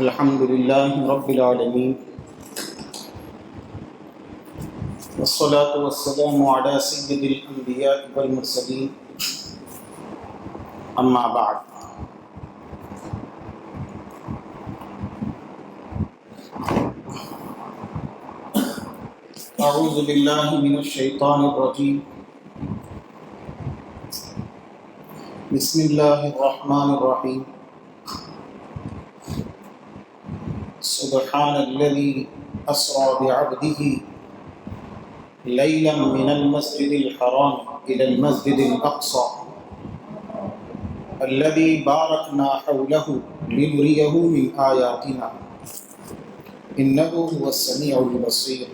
الحمد لله رب العالمين والصلاة والسلام على سيد الأنبياء والمرسلين أما بعد أعوذ بالله من الشيطان الرجيم بسم الله الرحمن الرحيم سبحان الذي أسرى بعبده ليلا من المسجد الحرام إلى المسجد الأقصى الذي باركنا حوله لنريه من آياتنا إنه هو السميع البصير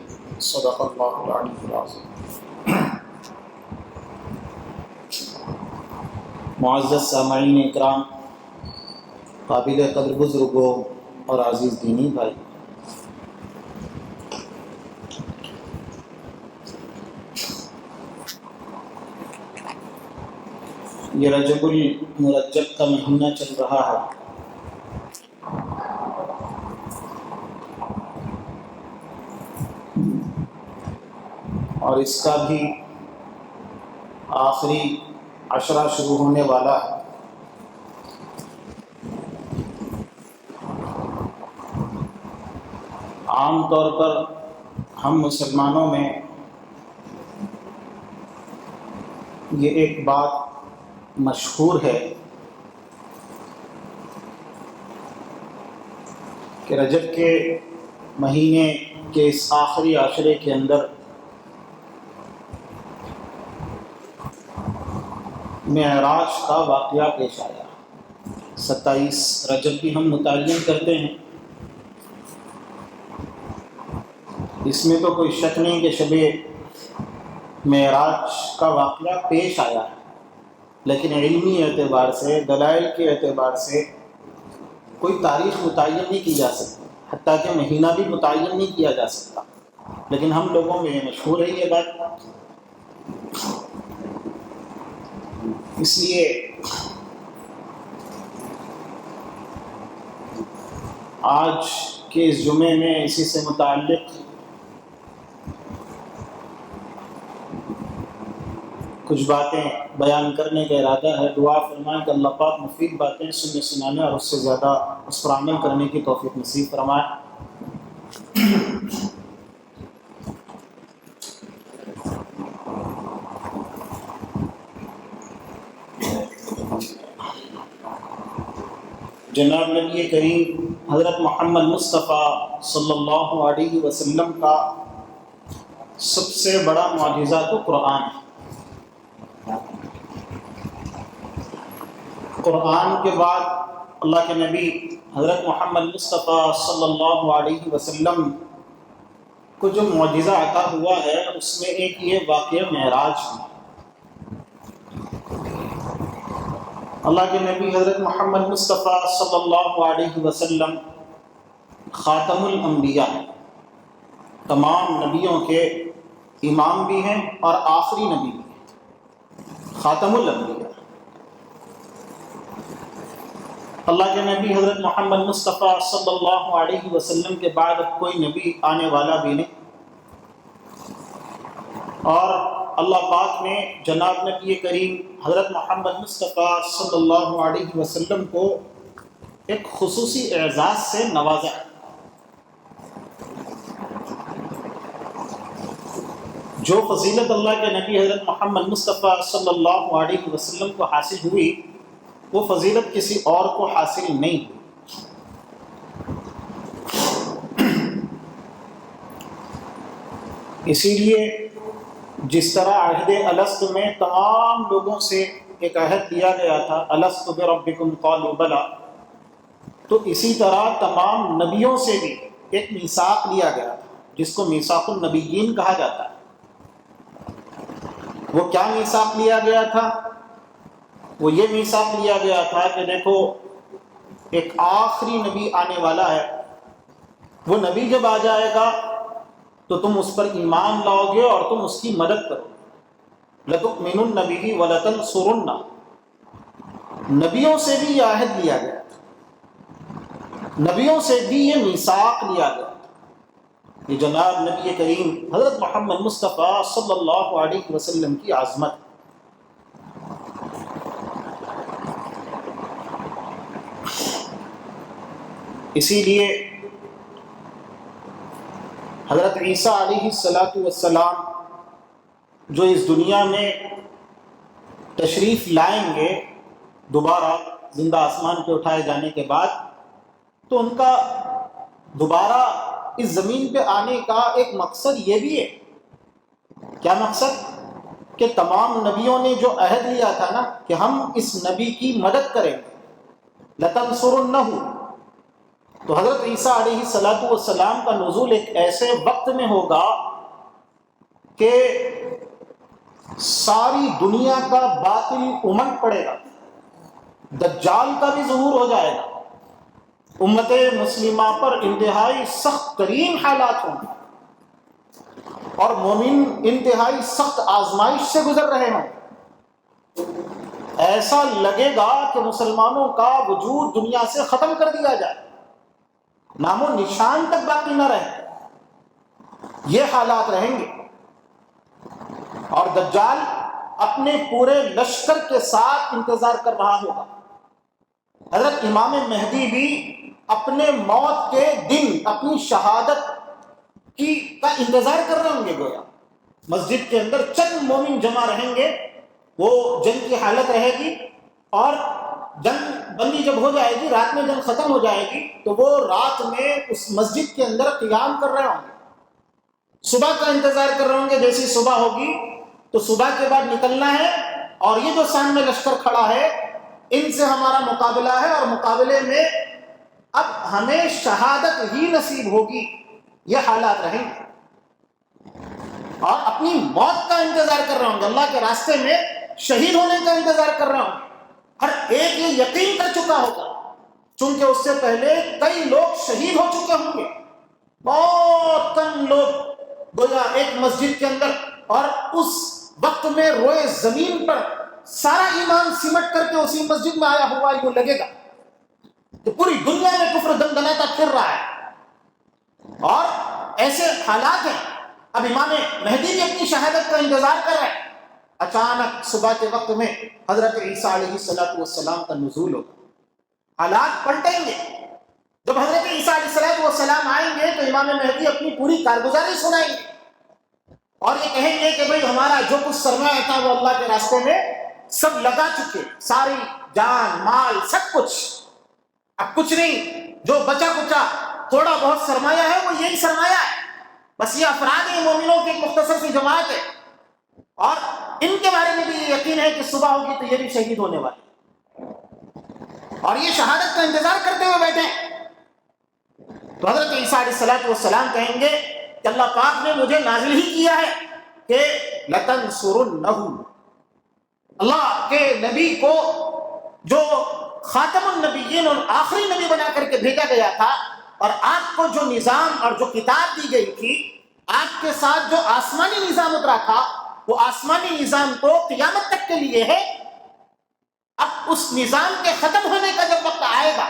صدق الله العلي العظيم. معزز سامعین اکرام، قابل قدر بزرگوں اور عزیز دینی بھائی، یہ رجب المرجب کا مہینہ چل رہا ہے اور اس کا بھی آخری عشرہ شروع ہونے والا ہے۔ عام طور پر ہم مسلمانوں میں یہ ایک بات مشہور ہے کہ رجب کے مہینے کے اس آخری عشرے کے اندر معراج کا واقعہ پیش آیا۔ 27 رجب بھی ہم متعین کرتے ہیں، اس میں تو کوئی شک نہیں کہ شب معراج کا واقعہ پیش آیا ہے، لیکن علمی اعتبار سے، دلائل کے اعتبار سے کوئی تاریخ متعین نہیں کی جا سکتی، حتیٰ کہ مہینہ بھی متعین نہیں کیا جا سکتا، لیکن ہم لوگوں میں مشہور ہے یہ بات۔ اس لیے آج کے اس جمعے میں اسی سے متعلق کچھ باتیں بیان کرنے کا ارادہ ہے۔ دعا فرمائیں کہ اللہ پاک مفید باتیں سنانے اور اس سے زیادہ اس پر عمل کرنے کی توفیق نصیب فرمائے۔ جناب نبی کریم حضرت محمد مصطفیٰ صلی اللہ علیہ وسلم کا سب سے بڑا معجزہ تو قرآن ہے۔ قرآن کے بعد اللہ کے نبی حضرت محمد مصطفیٰ صلی اللہ علیہ وسلم کو جو معجزہ عطا ہوا ہے اس میں ایک یہ واقعہ معراج ہے۔ اللہ کے نبی حضرت محمد مصطفیٰ صلی اللہ علیہ وسلم خاتم الانبیاء، تمام نبیوں کے امام بھی ہیں اور آخری نبی بھی ہیں، خاتم الانبیاء۔ اللہ کے نبی حضرت محمد مصطفیٰ صلی اللہ علیہ وسلم کے بعد اب کوئی نبی آنے والا بھی نہیں، اور اللہ پاک نے جناب نبی کریم حضرت محمد مصطفیٰ صلی اللہ علیہ وسلم کو ایک خصوصی اعزاز سے نوازا۔ جو فضیلت اللہ کے نبی حضرت محمد مصطفیٰ صلی اللہ علیہ وسلم کو حاصل ہوئی، وہ فضیلت کسی اور کو حاصل نہیں ہوئی۔ اسی لیے جس طرح عہد الست میں تمام لوگوں سے ایک عہد دیا گیا تھا، الست بربکم قالوا بلی، تو اسی طرح تمام نبیوں سے بھی ایک میثاق لیا گیا تھا جس کو میثاق النبیین کہا جاتا ہے۔ وہ کیا میثاق لیا گیا تھا؟ وہ یہ میثاق لیا گیا تھا کہ دیکھو ایک آخری نبی آنے والا ہے، وہ نبی جب آ جائے گا تو تم اس پر ایمان لاؤ گے اور تم اس کی مدد کرو گے۔ لَتُؤْمِنُنَّ بِهِ وَلَتَنْصُرُنَّ، نبیوں سے بھی یہ عہد لیا گیا تھا۔ نبیوں سے بھی یہ میثاق لیا گیا. یہ جناب نبی کریم حضرت محمد مصطفیٰ صلی اللہ علیہ وسلم کی عظمت. اسی لیے حضرت عیسیٰ علیہ السلام جو اس دنیا میں تشریف لائیں گے دوبارہ زندہ آسمان پہ اٹھائے جانے کے بعد، تو ان کا دوبارہ اس زمین پہ آنے کا ایک مقصد یہ بھی ہے. کیا مقصد؟ کہ تمام نبیوں نے جو عہد لیا تھا نا کہ ہم اس نبی کی مدد کریں گے، لَتَنْصُرُنَّهُ، تو حضرت عیسیٰ علیہ السلام کا نزول ایک ایسے وقت میں ہوگا کہ ساری دنیا کا باطل امنڈ پڑے گا، دجال کا بھی ظہور ہو جائے گا، امت مسلمہ پر انتہائی سخت ترین حالات ہوں گے اور مومن انتہائی سخت آزمائش سے گزر رہے ہوں. ایسا لگے گا کہ مسلمانوں کا وجود دنیا سے ختم کر دیا جائے، نام و نشان تک باقی نہ رہے. یہ حالات رہیں گے اور دجال اپنے پورے لشکر کے ساتھ انتظار کر رہا ہوگا. حضرت امام مہدی بھی اپنے موت کے دن اپنی شہادت کا انتظار کر رہے ہوں گے. گویا مسجد کے اندر چند مومن جمع رہیں گے، وہ جنگ کی حالت رہے گی اور جنگ بندی جب ہو جائے گی، رات میں جنگ ختم ہو جائے گی، تو وہ رات میں اس مسجد کے اندر قیام کر رہے ہوں گے، صبح کا انتظار کر رہے ہوں گے. جیسی صبح ہوگی تو صبح کے بعد نکلنا ہے اور یہ جو سامنے لشکر کھڑا ہے ان سے ہمارا مقابلہ ہے اور مقابلے میں اب ہمیں شہادت ہی نصیب ہوگی. یہ حالات رہیں گے اور اپنی موت کا انتظار کر رہے ہوں گے، اللہ کے راستے میں شہید ہونے کا انتظار کر رہے ہوں گے. ہر ایک یہ یقین کر چکا ہوگا چونکہ اس سے پہلے کئی لوگ شہید ہو چکے ہوں گے. بہت کم لوگ گویا ایک مسجد کے اندر، اور اس وقت میں روئے زمین پر سارا ایمان سمٹ کر کے اسی مسجد میں آیا ہوا یوں لگے گا کہ پوری دنیا میں کفر دندناتا پھر رہا ہے. اور ایسے حالات ہیں. اب امام مہدی بھی اپنی شہادت کا انتظار کر رہے ہیں. اچانک صبح کے وقت میں حضرت عیسیٰ علیہ السلام کا نزول ہوگا، حالات پلٹیں گے. جب حضرت عیسیٰ علیہ السلام آئیں گے تو امام مہدی اپنی پوری کارگزاری سنائیں گے اور یہ کہیں گے کہ بھئی ہمارا جو کچھ سرمایہ تھا وہ اللہ کے راستے میں سب لگا چکے، ساری جان مال سب کچھ، اب کچھ نہیں، جو بچا کچا تھوڑا بہت سرمایہ ہے وہ یہی سرمایہ ہے. بس یہ افراد ہیں، مومنوں کی ایک مختصر سی جماعت ہے اور ان کے بارے میں بھی یہ یقین ہے کہ صبح ہوگی تو یہ بھی شہید ہونے والے اور یہ شہادت کا انتظار کرتے ہوئے بیٹھے ہیں. تو حضرت عیسیٰ علیہ السلام کہیں گے کہ اللہ پاک نے مجھے نازل ہی کیا ہے کہ لَتَنْصُرُنَّهُ، اللہ کے نبی کو جو خاتم النبیین اور آخری نبی بنا کر کے بھیجا گیا تھا، اور آپ کو جو نظام اور جو کتاب دی گئی تھی، آپ کے ساتھ جو آسمانی نظام اترا تھا، وہ آسمانی نظام تو قیامت تک کے لیے ہے. اب اس نظام کے ختم ہونے کا جب وقت آئے گا،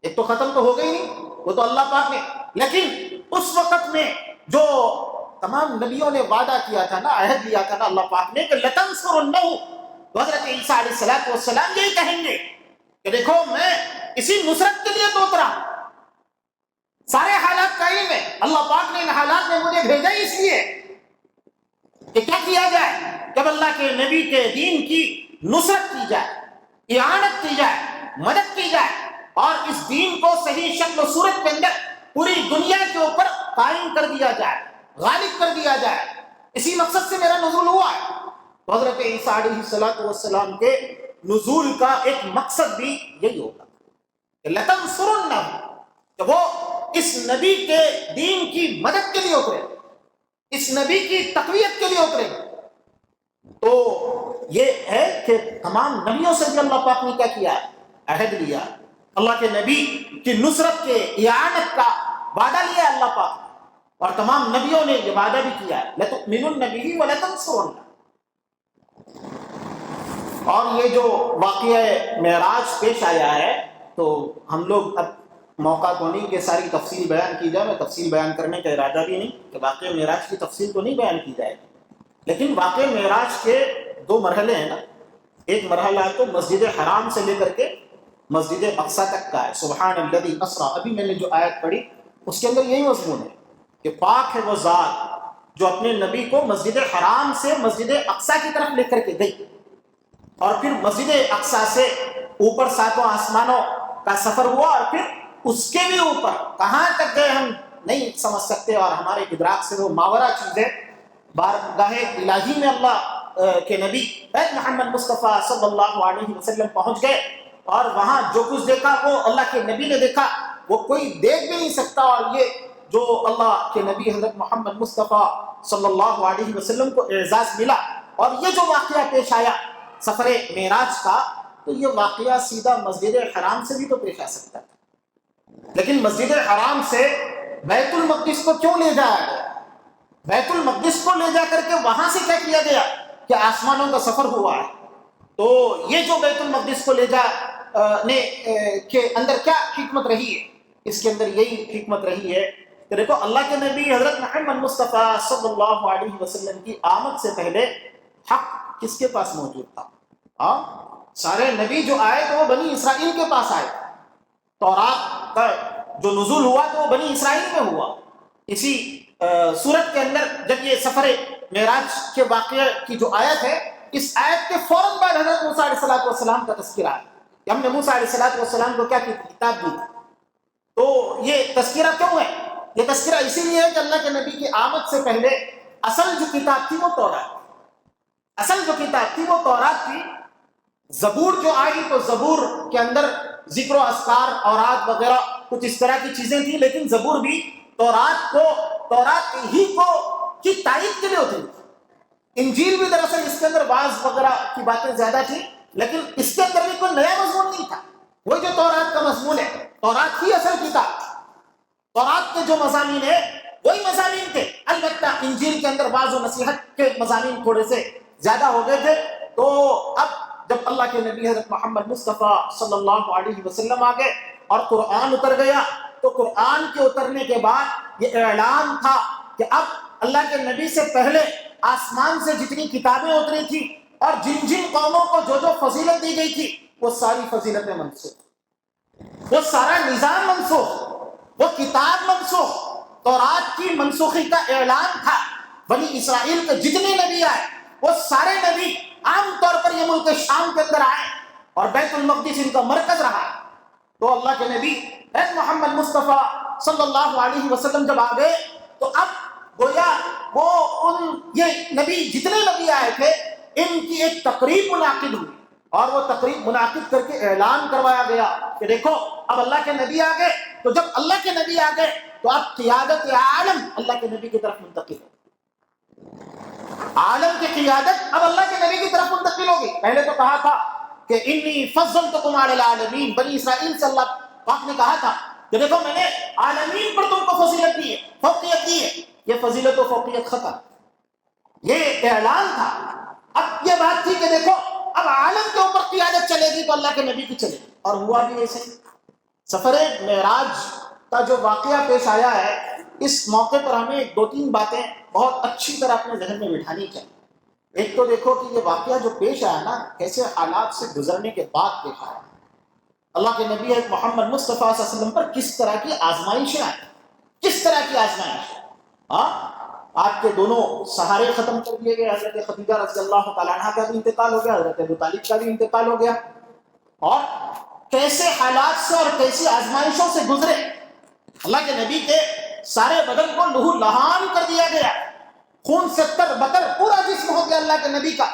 ایک تو ختم تو ہو گئی نہیں، وہ تو اللہ پاک نے، لیکن اس وقت میں جو تمام نبیوں نے وعدہ کیا تھا نا، عہد لیا تھا نا اللہ پاک نے کہ لَتَنْصُرُنَّهُ، تو حضرت عیسیٰ علیہ السلام یہی کہیں گے کہ دیکھو میں اسی نصرت کے لیے تو اترا ہوں، سارے حالات کا علم ہے، اللہ پاک نے ان حالات میں مجھے بھیجا ہی اس لیے کہ کیا کیا جائے، جب اللہ کے نبی کے دین کی نصرت کی جائے، اعانت کی جائے، مدد کی جائے اور اس دین کو صحیح شکل و صورت کے اندر پوری دنیا کے اوپر قائم کر دیا جائے، غالب کر دیا جائے. اسی مقصد سے میرا نزول ہوا ہے. تو حضرت عیسیٰ علیہ السلام کے نزول کا ایک مقصد بھی یہی ہوگا کہ لَتَنْصُرُنَّهُ، کہ وہ اس نبی کے دین کی مدد کے لیے اترے، اس نبی کی تقویت کے لیے اترے. تو یہ ہے کہ تمام نبیوں سے بھی اللہ پاک نے کیا کیا، عہد لیا، اللہ کے نبی کی نصرت کے اعانت کا وعدہ لیا اللہ پاک، اور تمام نبیوں نے یہ وعدہ بھی کیا ہے لَتُؤْمِنُنَّ بِهِ وَلَتَنْصُرُنَّهُ. اور یہ جو واقعہ معراج پیش آیا ہے تو ہم لوگ اب موقع تو نہیں کہ ساری تفصیل بیان کی جائے، میں تفصیل بیان کرنے کا ارادہ بھی نہیں کہ واقعہ معراج کی تفصیل تو نہیں بیان کی جائے گی، لیکن واقعہ معراج کے دو مرحلے ہیں نا. ایک مرحلہ تو مسجد حرام سے لے کر کے مسجد اقصیٰ تک کا ہے. سبحان الذی اسریٰ، ابھی میں نے جو آیت پڑھی اس کے اندر یہی مضمون ہے کہ پاک ہے وہ ذات جو اپنے نبی کو مسجد حرام سے مسجد اقصیٰ کی طرف لے کر کے گئی، اور پھر مسجد اقصیٰ سے اوپر ساتوں آسمانوں کا سفر ہوا، اور پھر اس کے بھی اوپر کہاں تک گئے ہم نہیں سمجھ سکتے، اور ہمارے ادراک سے وہ ماورا چیزیں. بارگاہ الہی میں اللہ کے نبی محمد مصطفیٰ صلی اللہ علیہ وسلم پہنچ گئے، اور وہاں جو کچھ دیکھا وہ اللہ کے نبی نے دیکھا، وہ کوئی دیکھ بھی نہیں سکتا. اور یہ جو اللہ کے نبی حضرت محمد مصطفیٰ صلی اللہ علیہ وسلم کو اعزاز ملا، اور یہ جو واقعہ پیش آیا سفر معراج کا، تو یہ واقعہ سیدھا مسجد حرام سے بھی تو پیش آ سکتا تھا، لیکن مسجد حرام سے بیت المقدس کو کیوں لے جایا گیا؟ بیت المقدس کو لے جا کر کے وہاں سے کیا کیا گیا کہ آسمانوں کا سفر ہوا ہے. تو یہ جو بیت المقدس کو لے جانے کے اندر کیا حکمت رہی ہے؟ اس کے اندر یہی حکمت رہی ہے کہ دیکھو اللہ کے نبی حضرت محمد مصطفیٰ صلی اللہ علیہ وسلم کی آمد سے پہلے حق کس کے پاس موجود تھا؟ سارے نبی جو آئے تو وہ بنی اسرائیل کے پاس آئے. تورات کا جو نزول ہوا تو وہ بنی اسرائیل میں ہوا. اسی سورت کے اندر جب یہ سفر معراج کے واقعے کی جو آیت ہے، اس آیت کے فوراً بعد حضرت موسیٰ علیہ السلام کا تذکرہ ہے کہ ہم نے موسیٰ علیہ السلام کو کیا کتاب دی. تو یہ تذکرہ کیوں ہے؟ یہ تذکرہ اسی لیے ہے کہ اللہ کے نبی کی آمد سے پہلے اصل جو کتاب تھی وہ تورات، اصل جو کتاب تھی وہ تورات تھی. زبور جو آئی تو زبور کے اندر ذکر و اذکار، اوراد وغیرہ کچھ اس طرح کی چیزیں تھیں، لیکن زبور بھی تورات ہی کو کی تائید کے لیے ہوتی تھی. انجیل بھی دراصل اس کے اندر بعض وغیرہ کی باتیں زیادہ تھیں، لیکن اس کے اندر بھی کوئی نیا مضمون نہیں تھا. وہی جو تورات کا مضمون ہے، تورات ہی اصل کتاب، تورات کے جو مضامین ہیں وہی مضامین تھے. البتہ انجیل کے اندر بعض و نصیحت کے مضامین تھوڑے سے زیادہ ہو گئے تھے. تو اب جب اللہ کے نبی حضرت محمد مصطفیٰ صلی اللہ علیہ وسلم آ گئے اور قرآن اتر گیا، تو قرآن کے اترنے کے بعد یہ اعلان تھا کہ اب اللہ کے نبی سے پہلے آسمان سے جتنی کتابیں اتری تھی اور جن جن قوموں کو جو جو فضیلت دی گئی تھی، وہ ساری فضیلتیں منسوخ، وہ سارا نظام منسوخ، وہ کتاب منسوخ. تورات کی منسوخی کا اعلان تھا. بنی اسرائیل کے جتنے نبی آئے وہ سارے نبی عام طور پر یہ ملک شام کے اندر آئے، اور بیت المقدس ان کا مرکز رہا. تو اللہ کے نبی محمد مصطفیٰ صلی اللہ علیہ وسلم جب آ گئے، تو اب گویا وہ یہ نبی جتنے نبی آئے تھے ان کی ایک تقریب منعقد ہوئی، اور وہ تقریب منعقد کر کے اعلان کروایا گیا کہ دیکھو اب اللہ کے نبی آ گئے. تو جب اللہ کے نبی آ گئے تو اب قیادت عالم اللہ کے نبی کی طرف منتقل ہو. عالم کی قیادت اب اللہ کے نبی کی طرف منتقل ہوگی. پہلے تو کہا تھا کہ انی فضلتکم علی العالمین، بنی اسرائیل سے اللہ پاک نے کہا تھا کہ دیکھو میں نے عالمین پر تم کو فضیلت دی ہے، فوقیت دی ہے. یہ فضیلت و فوقیت ختم، یہ اعلان تھا. اب یہ بات تھی کہ دیکھو اب عالم کے اوپر قیادت چلے گی تو اللہ کے نبی کی چلے گی. اور ہوا بھی ایسے. سفر معراج کا جو واقعہ پیش آیا ہے، اس موقع پر ہمیں دو تین باتیں بہت اچھی طرح اپنے ذہن میں بٹھانی چاہیے. ایک تو دیکھو کہ یہ واقعہ جو پیش آیا نا، کیسے حالات سے گزرنے کے بعد پیش آیا. اللہ کے نبی محمد مصطفیٰ صلی اللہ علیہ وسلم پر کس طرح کی آزمائشیں آئی، کس طرح کی آزمائش. آپ کے دونوں سہارے ختم کر دیے گئے. حضرت خدیجہ رضی اللہ تعالیٰ عنہ کا بھی انتقال ہو گیا، حضرت ابو طالب کا بھی انتقال ہو گیا. اور کیسے حالات سے اور کیسی آزمائشوں سے گزرے. اللہ کے نبی کے سارے بدن کو لہو لہان کر دیا گیا، خون سے تر بتر پورا جسم ہو گیا اللہ کے نبی کا.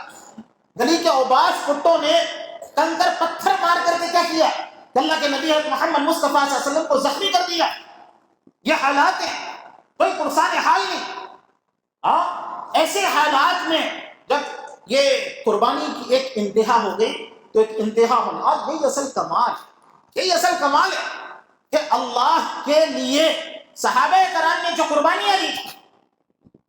گلی کے اوباش کتوں نے کنکر پتھر مار کر کے کیا کیا کہ اللہ کے نبی محمد مصطفیٰ صلی اللہ علیہ وسلم کو زخمی کر دیا. یہ حالات ہیں، کوئی پرسان حال نہیں. ایسے حالات میں جب یہ قربانی کی ایک انتہا ہو گئی تو ایک انتہا ہونا، اور یہی اصل کمال، یہی اصل کمال ہے کہ اللہ کے لیے صحابہ کرام نے جو قربانیاں دی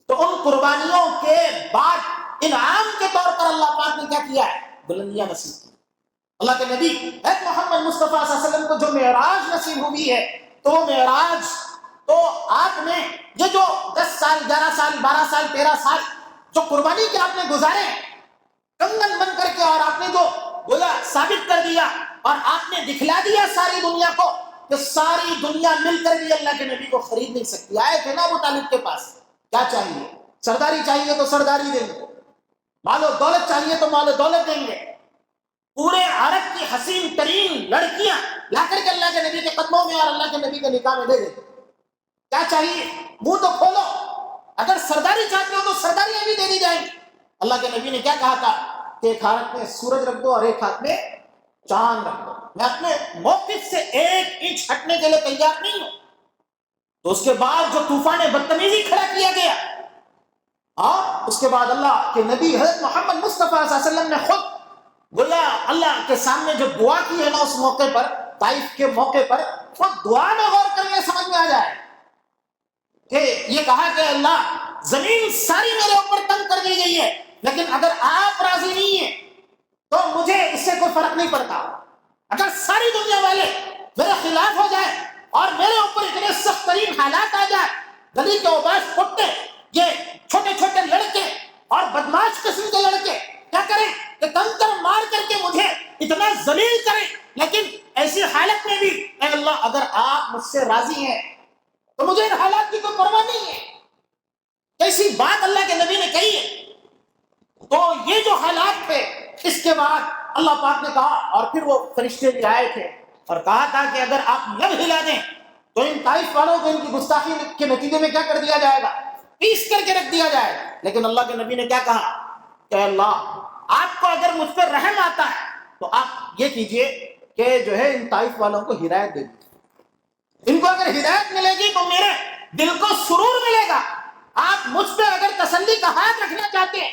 تو ان قربانیوں کے بعد انعام کے طور پر اللہ پاک نے کیا کیا ہے؟ بلندیاں نصیب کی. اللہ کے نبی محمد مصطفیٰ صلی اللہ علیہ وسلم کو جو معراج نصیب ہوئی ہے، تو وہ معراج تو آپ نے یہ جو 10 سال 11 سال 12 سال 13 سال جو قربانی کے آپ نے گزارے کنگن بن کر کے، اور آپ نے جو گویا ثابت کر دیا اور آپ نے دکھلا دیا ساری دنیا کو کہ ساری دنیا مل کر بھی اللہ کے نبی کو خرید نہیں سکتی۔ آئے تھے نا ابو طالب کے پاس، کیا چاہیے؟ سرداری چاہیے تو سرداری دیں گے، مال و دولت چاہیے تو مال و دولت دیں گے، پورے عرب کی حسین ترین لڑکیاں لا کر کے اللہ کے نبی کے قدموں میں اور اللہ کے نبی کے نکاح میں دے دیں۔ کیا چاہیے؟ منہ تو کھولو، اگر سرداری چاہتے ہو تو سرداریاں بھی دے دی جائیں گی۔ اللہ کے نبی نے کیا کہا تھا کہ ایک ہاتھ میں سورج رکھ دو اور ایک ہاتھ میں چاند رکھ دو، میں اپنے موقف سے 1 انچ ہٹنے کے لیے تیار نہیں ہوں۔ تو اس کے بعد جو طوفان بدتمیزی کھڑا کیا گیا، اور اس کے بعد اللہ کے نبی حضرت محمد مصطفیٰ صلی اللہ علیہ وسلم نے خود گویا اللہ کے سامنے جو دعا کی ہے نا اس موقع پر، طائف کے موقع پر، وہ دعا میں غور کرنے سمجھ میں آ جائے کہ یہ کہا کہ اللہ زمین ساری میرے اوپر تنگ کر دی گئی ہے، لیکن اگر آپ راضی نہیں ہیں تو مجھے اس سے کوئی فرق نہیں پڑتا۔ اگر ساری دنیا والے میرے خلاف ہو جائے اور میرے اوپر اتنے سخت ترین حالات آ جائے، گلی کے اوباش کتے، یہ چھوٹے چھوٹے لڑکے اور بدماش قسم کے لڑکے کیا کریں کہ کنکر مار کر کے مجھے اتنا ذلیل کریں، لیکن ایسی حالت میں بھی اے اللہ اگر آپ مجھ سے راضی ہیں تو مجھے ان حالات کی کوئی پرواہ نہیں ہے۔ کیسی بات اللہ کے نبی نے کہی ہے۔ تو یہ جو حالات تھے، اس کے بعد اللہ پاک نے کہا، اور پھر وہ فرشتے بھی آئے تھے اور کہا تھا کہ اگر آپ لب ہلا دیں تو ان طائف والوں کو ان کی گستاخی کے نتیجے میں کیا کر دیا جائے گا؟ پیس کر کے رکھ دیا جائے گا۔ لیکن اللہ کے نبی نے کیا کہا کہ اللہ آپ کو اگر مجھ پر رحم آتا ہے تو آپ یہ کیجئے کہ جو ہے ان طائف والوں کو ہدایت دے دیجیے، ان کو اگر ہدایت ملے گی تو میرے دل کو سرور ملے گا۔ آپ مجھ پہ اگر تسلی کا ہاتھ رکھنا چاہتے ہیں،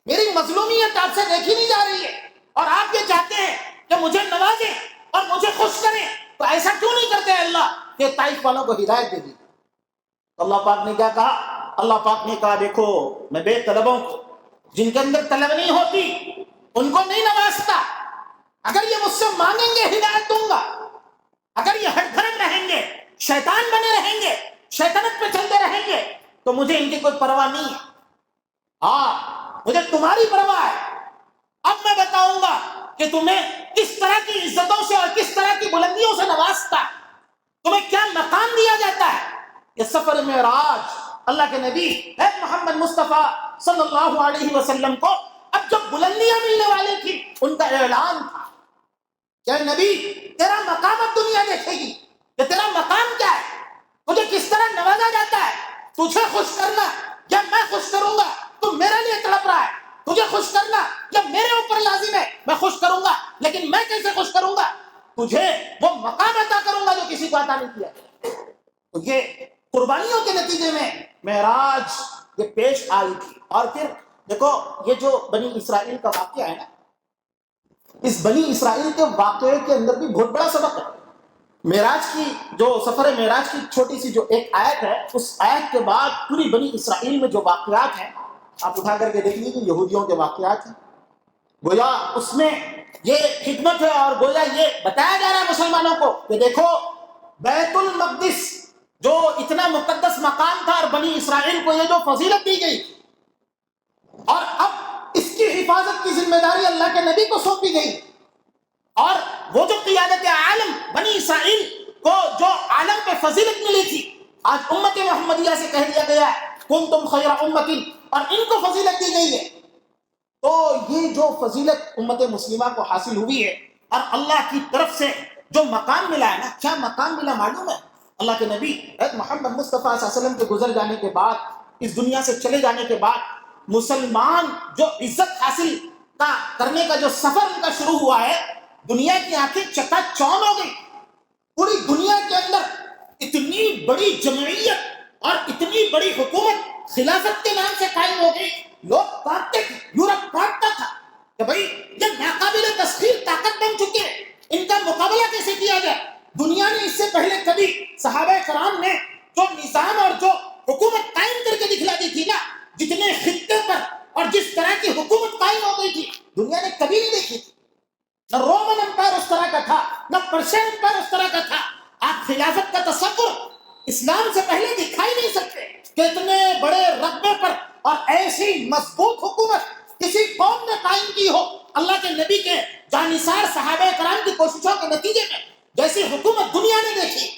میری مظلومیت آپ سے دیکھی نہیں جا رہی ہے اور آپ یہ چاہتے ہیں کہ مجھے نوازیں اور مجھے خوش کریں، تو ایسا کیوں نہیں کرتے اللہ کہ طائف والوں کو ہدایت دے دی؟ اللہ پاک نے کیا کہا؟ اللہ پاک نے کہا دیکھو میں بے طلبوں کو، جن کے اندر طلب نہیں ہوتی، ان کو نہیں نوازتا۔ اگر یہ مجھ سے مانگیں گے ہدایت دوں گا، اگر یہ ہٹ دھرم رہیں گے، شیطان بنے رہیں گے، شیطنت پہ چلتے رہیں گے، تو مجھے ان کی کوئی پرواہ نہیں ہے۔ ہاں مجھے تمہاری پرواہ ہے۔ اب میں بتاؤں گا کہ تمہیں کس طرح کی عزتوں سے اور کس طرح کی بلندیوں سے نوازتا ہے، تمہیں کیا مقام دیا جاتا ہے۔ یہ سفر معراج اللہ کے نبی محمد مصطفیٰ صلی اللہ علیہ وسلم کو اب جب بلندیاں ملنے والی تھی، ان کا اعلان تھا کہ نبی تیرا مقام اب دنیا دیکھے گی کہ تیرا مقام کیا ہے، تجھے کس طرح نوازا جاتا ہے۔ تجھے خوش کرنا یا میں خوش کروں گا، تو میرے لیے تڑپ رہا ہے، تجھے خوش کرنا یا میرے اوپر لازم ہے، میں خوش کروں گا، لیکن میں کیسے خوش کروں گا؟ تجھے وہ مقام عطا کروں گا جو کسی کو عطا نہیں کیا۔ تو یہ قربانیوں کے نتیجے میں معراج یہ پیش آئی تھی۔ اور پھر دیکھو یہ جو بنی اسرائیل کا واقعہ ہے نا، اس بنی اسرائیل کے واقعے کے اندر بھی بہت بڑا سبق ہے۔ معراج کی جو سفر معراج کی چھوٹی سی جو ایک آیت ہے، اس آیت کے بعد پوری بنی اسرائیل میں جو واقعات ہیں آپ اٹھا کر کے دیکھ لیجیے، یہودیوں کے واقعات ہیں، گویا اس میں یہ حکمت ہے اور گویا یہ بتایا جا رہا ہے مسلمانوں کو کہ دیکھو بیت المقدس جو اتنا مقدس مقام تھا اور بنی اسرائیل کو یہ جو فضیلت دی گئی، اور اب اس کی حفاظت کی ذمہ داری اللہ کے نبی کو سونپی گئی، اور وہ جو قیادت عالم بنی اسرائیل کو جو عالم پہ فضیلت ملی تھی، آج امت محمدیہ سے کہہ دیا گیا ہے کنتم خیر امت، اور ان کو فضیلت دی گئی ہے۔ تو یہ جو فضیلت امت مسلمہ کو حاصل ہوئی ہے اور اللہ کی طرف سے جو مقام ملا ہے نا، کیا مقام ملا معلوم ہے؟ اللہ کے نبی محمد مصطفیٰ صلی اللہ علیہ وسلم کے گزر جانے کے بعد، اس دنیا سے چلے جانے کے بعد، مسلمان جو عزت حاصل کرنے کا جو سفر ان کا شروع ہوا ہے، دنیا کی آنکھیں چکا چوند ہو گئی۔ پوری دنیا کے اندر اتنی بڑی جمعیت اور اتنی بڑی حکومت خلافت کے نام سے قائم ہو گئی، لوگ کانپتے تھے، یورپ کانپتا تھا کہ بھائی یہ ناقابل تسخیر طاقت بن چکے ہیں، ان کا مقابلہ کیسے کیا جائے۔ دنیا نے اس سے پہلے کبھی صحابہ کرام نے جو نظام اور جو حکومت قائم کر کے دکھلا دی تھی نا، جتنے خطے پر اور جس طرح کی حکومت قائم ہو گئی تھی، دنیا نے کبھی نہیں دیکھی تھی۔ نہ رومن امپائر اس طرح کا تھا، نہ پرشین امپائر اس طرح کا تھا۔ آپ خلافت کا تصور اسلام سے پہلے دکھائی نہیں سکتے کہ اتنے بڑے رقبے پر اور ایسی مضبوط حکومت کسی قوم نے قائم کی ہو۔ اللہ کے نبی کے جانثار صحابہ کرام کی کوششوں کے نتیجے میں جیسی حکومت دنیا نے دیکھی،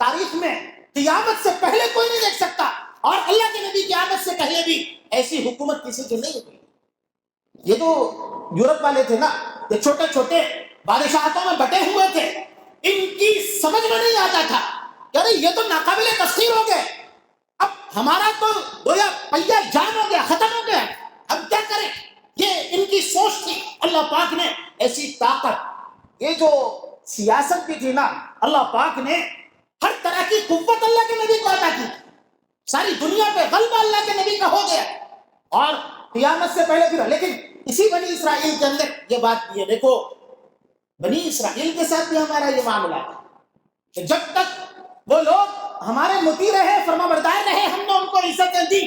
تاریخ میں قیامت سے پہلے کوئی نہیں دیکھ سکتا، اور اللہ کے نبی کی آمد سے پہلے بھی ایسی حکومت کسی کی نہیں ہوئی۔ یہ تو یورپ والے تھے نا، یہ چھوٹے چھوٹے بادشاہتوں میں بٹے ہوئے تھے، ان کی سمجھ میں نہیں آتا تھا کہ ارے یہ تو ناقابل تسخیر ہو گئے، اب ہمارا تو گویا پہیا جام ہو گیا، ختم ہو گیا، اب کیا کریں؟ یہ ان کی سوچ تھی۔ اللہ پاک نے ایسی طاقت، یہ جو سیاست بھی تھی نا، اللہ پاک نے ہر طرح کی قوت اللہ کے نبی کو عطا کی، ساری دنیا پہ غلبہ اللہ کے نبی کا ہو گیا، اور قیامت سے پہلے بھی رہا۔ لیکن اسی بنی اسرائیل کے اندر یہ بات بھی ہے، دیکھو بنی اسرائیل کے ساتھ بھی ہمارا یہ معاملہ ہے کہ جب تک وہ لوگ ہمارے مطیع رہے، فرما بردار رہے، ہم نے ان کو عزتیں دی،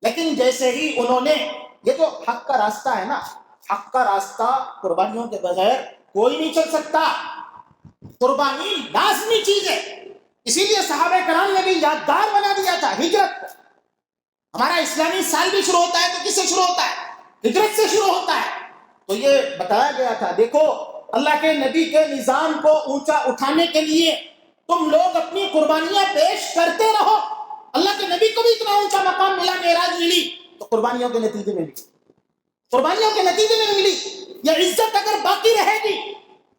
لیکن جیسے ہی انہوں نے یہ جو حق کا راستہ ہے نا، حق کا راستہ قربانیوں کے بغیر کوئی نہیں چل سکتا، قربانی لازمی چیز ہے۔ اسی لیے صحابہ کرام نے بھی یادگار بنا دیا تھا ہجرت کو۔ ہمارا اسلامی سال بھی شروع ہوتا ہے تو کس سے شروع ہوتا ہے؟ ہجرت سے شروع ہوتا ہے۔ تو یہ بتایا گیا تھا، دیکھو اللہ کے نبی کے نظام کو اونچا اٹھانے کے لیے تم لوگ اپنی قربانیاں پیش کرتے رہو۔ اللہ کے نبی کو بھی اتنا اونچا مقام ملا، معراج ملی، تو قربانیوں کے نتیجے میں ملی، قربانیوں کے نتیجے میں ملی۔ یہ عزت اگر باقی رہے گی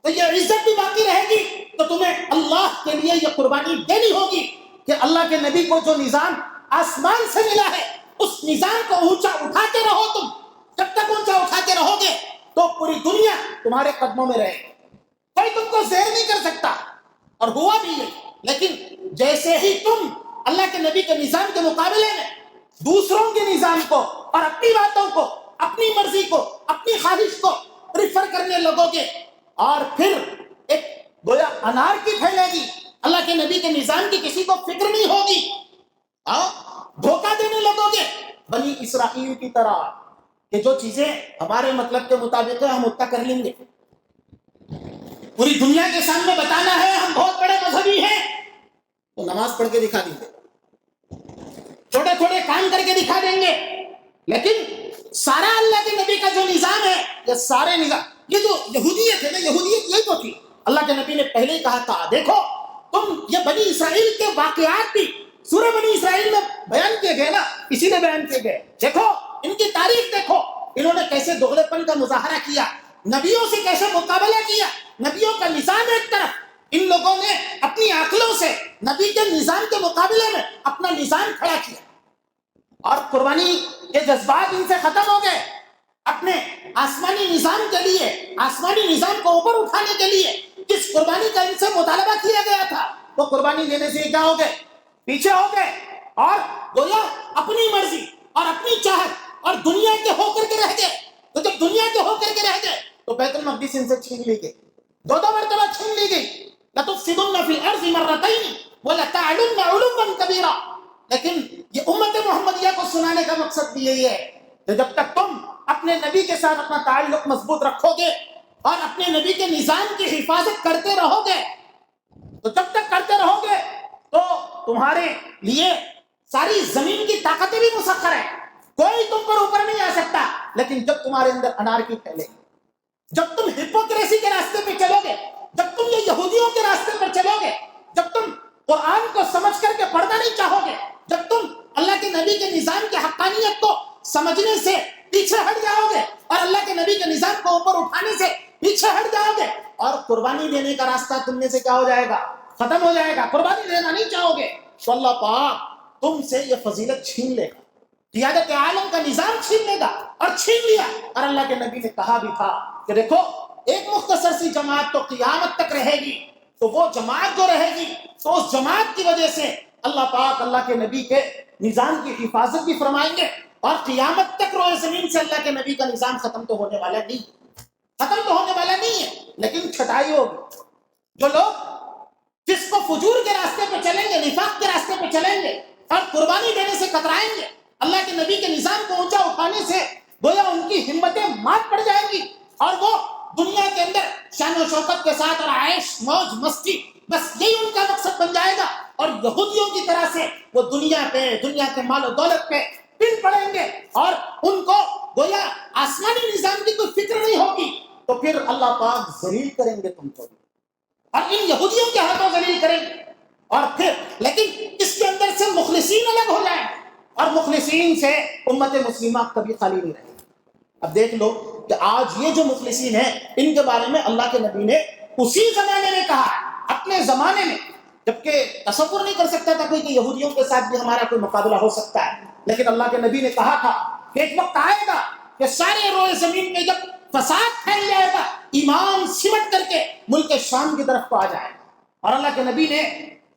تو یہ عزت بھی باقی رہے گی، تو تمہیں اللہ کے لیے یہ قربانی دینی ہوگی کہ اللہ کے نبی کو جو نظام آسمان سے ملا ہے اس نظام کو اونچا اٹھاتے رہو۔ تم جب تک اونچا اٹھاتے رہو گے تو پوری دنیا تمہارے قدموں میں رہے گی، کوئی تم کو زیر نہیں کر سکتا، اور ہوا بھی یہ۔ لیکن جیسے ہی تم اللہ کے نبی کے نظام کے مقابلے میں دوسروں کے نظام کو اور اپنی باتوں کو، اپنی مرضی کو، اپنی خواہش کو پریفر کرنے لگو گے، اور پھر ایک گویا انارکی پھیلے گی، اللہ کے نبی کے نظام کی کسی کو فکر نہیں ہوگی، دھوکہ دینے لگو گے بنی اسرائیل کی طرح کہ جو چیزیں ہمارے مطلب کے مطابق ہے ہم اتنا کر لیں گے، پوری دنیا کے سامنے بتانا ہے ہم بہت بڑے مذہبی ہیں، تو نماز پڑھ کے دکھا دیں گے، چھوٹے چھوٹے کام کر کے دکھا دیں گے، لیکن سارا اللہ کے نبی کا جو نظام ہے، یہ سارے نظام، یہ جو یہودیت ہے نا، یہودیت یہی تو تھی۔ اللہ کے نبی نے پہلے ہی کہا تھا، دیکھو تم یہ بنی اسرائیل کے واقعات بھی سورہ بنی اسرائیل میں بیان کیے گئے نا، اسی نے بیان کیے گئے، دیکھو ان کی تاریخ دیکھو، انہوں نے کیسے دوغلے پن کا مظاہرہ کیا، نبیوں سے کیسے مقابلہ کیا، نبیوں کا نظام ایک طرف، ان لوگوں نے اپنی عقلوں سے نبی کے نظام کے مقابلے میں اپنا نظام کھڑا کیا، اور قربانی کے جذبات ان سے ختم ہو گئے۔ اپنے آسمانی نظام کے لیے، آسمانی نظام کو اوپر اٹھانے کے لیے جس قربانی کا ان سے مطالبہ کیا گیا تھا، وہ قربانی دینے سے کیا ہو گئے؟ پیچھے ہو گئے، اور گویا اپنی مرضی اور اپنی چاہت اور دنیا کے ہو کر کے رہ گئے۔ تو جب دنیا کے ہو کر کے رہ گئے تو بیت المقدس ان سے چھین لی گئی، دو مرتبہ چھین لی گئی، لَتُفْسِدُنَّ فِي الْأَرْضِ مَرَّتَيْنِ وَلَتَعْلُنَّ عُلُوًّا كَبِيرًا۔ لیکن یہ امت محمدیہ کو سنانے کا مقصد بھی یہی ہے کہ جب تک تم اپنے نبی کے ساتھ اپنا تعلق مضبوط رکھو گے اور اپنے نبی کے نظام کی حفاظت کرتے رہو گے، تو جب تک کرتے رہو گے تو تمہارے لیے ساری زمین کی طاقتیں بھی مسخر ہیں، کوئی تم پر اوپر نہیں آ سکتا۔ لیکن جب تمہارے اندر انارکی پھیلے گی، جب تم ہپوکریسی کے راستے پہ چلو گے، جب تم یہ یہودیوں کے راستے پر چلو گے، جب تم قرآن کو سمجھ کر کے پڑھنا نہیں چاہو گے، جب تم اللہ کے نبی کے نظام کی حقانیت کو سمجھنے سے پیچھے ہٹ جاؤ گے اور اللہ کے نبی کے نظام کو اوپر اٹھانے سے پیچھے ہٹ جاؤ گے، اور قربانی دینے کا راستہ تم میں سے کیا ہو جائے گا؟ ختم ہو جائے گا، قربانی دینا نہیں چاہو گے، تو اللہ پاک تم سے یہ فضیلت چھین لے گا، قیادت عالم کا نظام چھین لے گا، اور چھین لیا۔ اور اللہ کے نبی نے کہا بھی تھا کہ دیکھو ایک مختصر سی جماعت تو قیامت تک رہے گی، تو وہ جماعت جو رہے گی تو اس جماعت کی وجہ سے اللہ پاک اللہ کے نبی کے نظام کی حفاظت بھی فرمائیں گے، اور قیامت تک روئے زمین سے اللہ کے نبی کا نظام ختم تو ہونے والا نہیں، ختم تو ہونے والا نہیں ہے، لیکن چھٹائی ہوگی۔ جو لوگ جس کو فجور کے راستے پہ چلیں گے، نفاق کے راستے پہ چلیں گے اور قربانی دینے سے کترائیں گے، اللہ کے نبی کے نظام کو اونچا اٹھانے سے گویا ان کی ہمتیں مات پڑ جائیں گی، اور وہ دنیا کے اندر شان و شوکت کے ساتھ اور عیش موج مستی، بس یہی ان کا مقصد بن جائے گا، اور یہودیوں کی طرح سے وہ دنیا کے مال و دولت پہ پن پڑیں گے، اور ان کو گویا آسمانی نظام کی کوئی فکر نہیں ہوگی، تو پھر اللہ پاک ذلیل کریں گے تم کو، اور ان یہودیوں کے ہاتھوں ذلیل کریں گے۔ اور پھر لیکن اس کے اندر سے مخلصین الگ ہو جائیں، اور مخلصین سے امت مسلمہ کبھی خالی نہیں رہے گی۔ اب دیکھ لو کہ آج یہ جو مخلصین ہیں، ان کے بارے میں اللہ کے نبی نے اسی زمانے میں کہا، اپنے زمانے میں، جبکہ تصور نہیں کر سکتا تھا کوئی کہ یہودیوں کے ساتھ بھی ہمارا کوئی مقابلہ ہو سکتا ہے، لیکن اللہ کے نبی نے کہا تھا کہ ایک وقت آئے گا کہ سارے روئے زمین میں جب فساد پھیل جائے گا، ایمان سمٹ کر کے ملک شام کی طرف کو آ جائے گا۔ اور اللہ کے نبی نے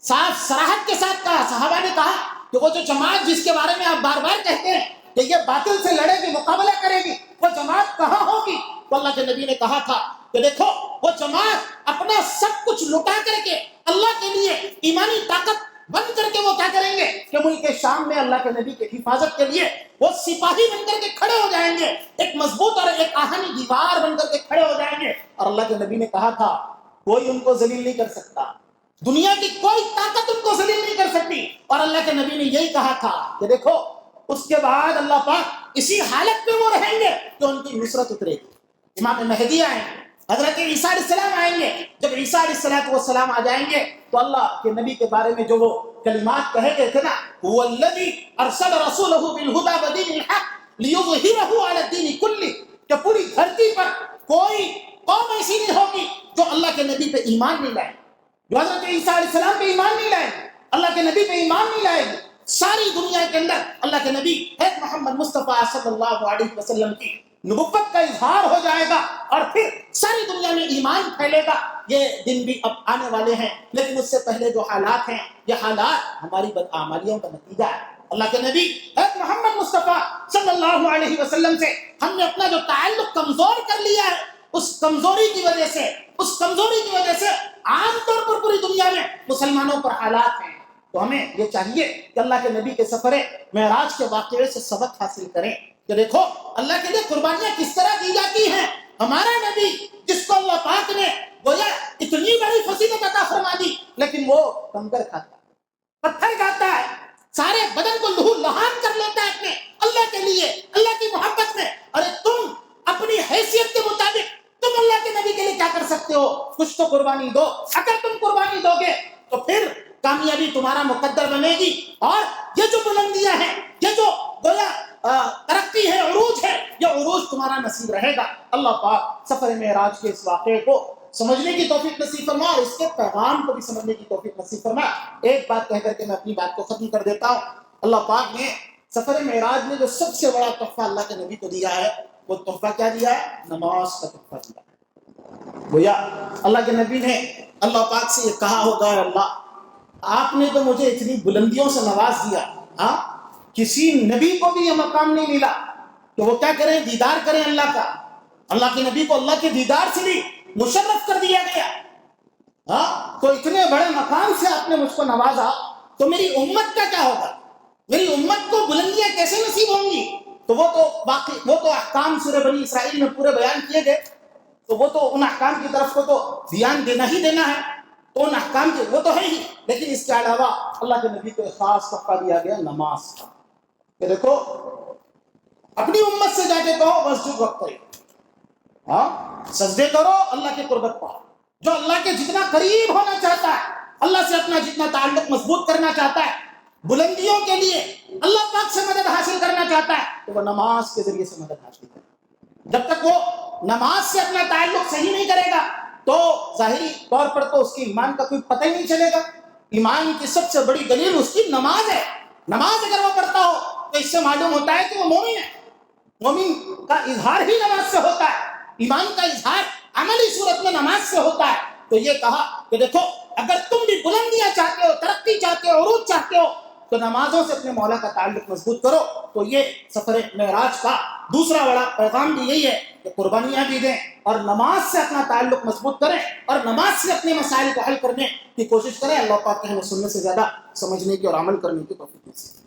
صاف صراحت کے ساتھ کہا، صحابہ نے کہا کہ وہ جو جماعت جس کے بارے میں آپ بار بار کہتے ہیں کہ یہ باطل سے لڑے گی، مقابلہ کرے گی، وہ جماعت کہاں ہوگی؟ تو اللہ کے نبی نے کہا تھا کہ دیکھو وہ جماعت اپنا سب کچھ لٹا کر کے اللہ کے لیے ایمانی طاقت بن کر کے وہ کیا کریں گے کہ ملک شام میں اللہ کے نبی کی حفاظت کے لیے وہ سپاہی بن کر کے کھڑے ہو جائیں گے، ایک مضبوط اور ایک آہنی دیوار بن کر کے کھڑے ہو جائیں گے۔ اور اللہ کے نبی نے کہا تھا کوئی ان کو ذلیل نہیں کر سکتا، دنیا کی کوئی طاقت ان کو ذلیل نہیں کر سکتی۔ اور اللہ کے نبی نے یہی کہا تھا کہ دیکھو اس کے بعد اللہ پاک اسی حالت میں وہ رہیں گے کہ ان کی نصرت اترے گی، امام مہدی آئیں گے، حضرت عیسیٰ علیہ السلام آئیں گے۔ جب عیسیٰ علیہ السلام آ جائیں گے تو اللہ کے نبی کے بارے میں جو وہ کلمات کہے گئے تھے نا، هو الذی ارسل رسولہ بالہدی ودین الحق لیظہرہ علی الدین کلہ، کہ پوری دھرتی پر کوئی قوم ایسی نہیں ہوگی جو اللہ کے نبی پہ ایمان نہیں لائے، جو حضرت عیسیٰ علیہ السلام پہ ایمان نہیں لائے، اللہ کے نبی پہ ایمان نہیں لائے گی۔ ساری دنیا کے اندر اللہ کے نبی محمد مصطفیٰ صلی اللہ علیہ وسلم کی نبوت کا اظہار ہو جائے گا، اور پھر ساری دنیا میں ایمان پھیلے گا۔ یہ دن بھی اب آنے والے ہیں، لیکن اس سے پہلے جو حالات ہیں، یہ حالات ہماری بدعمالیوں کا نتیجہ ہے۔ اللہ کے نبی محمد مصطفیٰ صلی اللہ علیہ وسلم سے ہم نے اپنا جو تعلق کمزور کر لیا ہے، اس کمزوری کی وجہ سے عام طور پر پوری دنیا میں مسلمانوں پر حالات ہیں۔ تو ہمیں یہ چاہیے کہ اللہ کے نبی کے سفر معراج کے واقعے سے سبق حاصل کریں کہ دیکھو اللہ کے لیے قربانیاں کس طرح کی جاتی ہیں۔ ہمارا نبی جس کو اللہ پاک نے گویا اتنی بڑی فضیلت عطا فرما دی، لیکن وہ کنکر کھاتا ہے، پتھر کھاتا ہے، سارے بدن کو لہو لہان کر لیتا ہے اپنے اللہ کے لیے، اللہ کی محبت میں۔ ارے تم اپنی حیثیت کے مطابق تم اللہ کے نبی کے لیے کیا کر سکتے ہو؟ کچھ تو قربانی دو۔ اگر تم قربانی دو گے تو پھر کامیابی تمہارا مقدر بنے گی، اور یہ جو بلندیاں ہیں، یہ جو گویا ترقی ہے، عروج ہے، یہ عروج تمہارا نصیب رہے گا۔ اللہ پاک سفر معراج کے اس واقعے کو سمجھنے کی توفیق نصیب فرما، اور اس کے پیغام کو بھی سمجھنے کی توفیق نصیب فرما۔ ایک بات کہہ کر کے میں اپنی بات کو ختم کر دیتا ہوں۔ اللہ پاک نے سفر معراج میں جو سب سے بڑا تحفہ اللہ کے نبی کو دیا ہے، وہ تحفہ کیا دیا ہے؟ نماز کا تحفہ دیا ہے۔ گویا اللہ کے نبی نے اللہ پاک سے یہ کہا ہوگا، اللہ آپ نے تو مجھے اتنی بلندیوں سے نواز دیا، ہاں کسی نبی کو بھی یہ مقام نہیں ملا کہ وہ کیا کریں، دیدار کریں اللہ کا۔ اللہ کے نبی کو اللہ کے دیدار سے بھی مشرف کر دیا گیا، ہاں تو اتنے بڑے مقام سے آپ نے مجھ کو نوازا، تو میری امت کا کیا ہوگا؟ میری امت کو بلندیاں کیسے نصیب ہوں گی؟ تو وہ تو احکام سورہ بنی اسرائیل میں پورے بیان کیے گئے، تو وہ تو ان احکام کی طرف کو تو دھیان دینا ہی دینا ہے، تو ان احکام کے وہ تو ہے ہی، لیکن اس کے علاوہ اللہ کے نبی کو ایک خاص تحفہ دیا گیا نماز کا، کہ دیکھو اپنی امت سے جا کے کہو مسجد وقت کرے، ہاں سجدے کرو، اللہ کی قربت پاؤ۔ جو اللہ کے جتنا قریب ہونا چاہتا ہے، اللہ سے اپنا جتنا تعلق مضبوط کرنا چاہتا ہے، بلندیوں کے لیے اللہ پاک سے مدد حاصل کرنا چاہتا ہے، تو وہ نماز کے ذریعے سے مدد حاصل کرے۔ جب تک وہ نماز سے اپنا تعلق صحیح نہیں کرے گا تو ظاہری طور پر تو اس کی ایمان کا کوئی پتہ ہی نہیں چلے گا۔ ایمان کی سب سے بڑی دلیل اس کی نماز ہے۔ نماز اگر وہ پڑھتا ہو تو اس سے معلوم ہوتا ہے کہ وہ مومن ہے۔ مومن کا اظہار ہی نماز سے ہوتا ہے، ایمان کا اظہار عملی صورت میں نماز سے ہوتا ہے۔ تو یہ کہا کہ دیکھو اگر تم بھی بلندیاں چاہتے ہو، ترقی چاہتے ہو، عروج چاہتے ہو، تو نمازوں سے اپنے مولا کا تعلق مضبوط کرو۔ تو یہ سفر معراج کا دوسرا بڑا پیغام بھی یہی ہے کہ قربانیاں بھی دیں اور نماز سے اپنا تعلق مضبوط کریں، اور نماز سے اپنے مسائل کو حل کرنے کی کوشش کریں۔ اللہ پاک کے ہمیں سننے سے زیادہ سمجھنے کی اور عمل کرنے کی توفیق دے۔